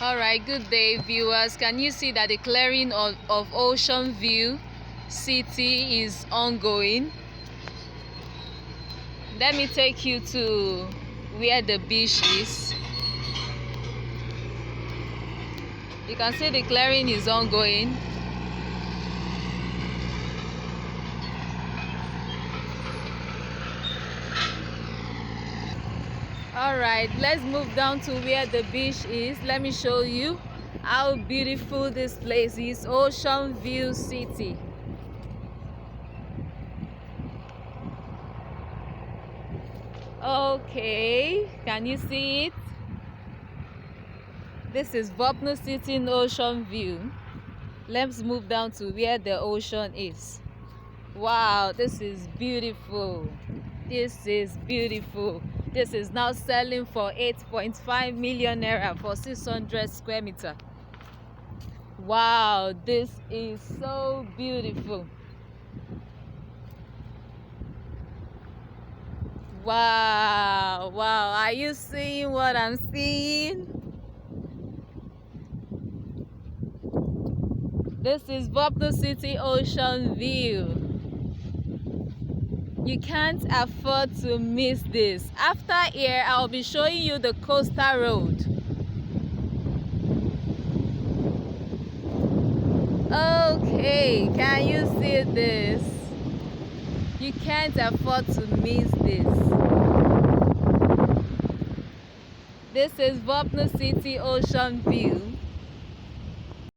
Alright, good day viewers. Can you see that the clearing of Ocean View City is ongoing? Let me take you to where the beach is. You can see the clearing is ongoing. Alright, let's move down to where the beach is. Let me show you how beautiful this place is. Ocean View City. Okay, can you see it? This is Vopnu City in Ocean View. Let's move down to where the ocean is. Wow, this is beautiful. This is beautiful. This is now selling for 8.5 million naira for 600 square meter. Wow, this is so beautiful. Wow, wow, are you seeing what I'm seeing? This is Vopnu City Ocean View. You can't afford to miss this. After here, I'll be showing you the coastal road. Okay, can you see this? You can't afford to miss this. This is Vopnu City Ocean View.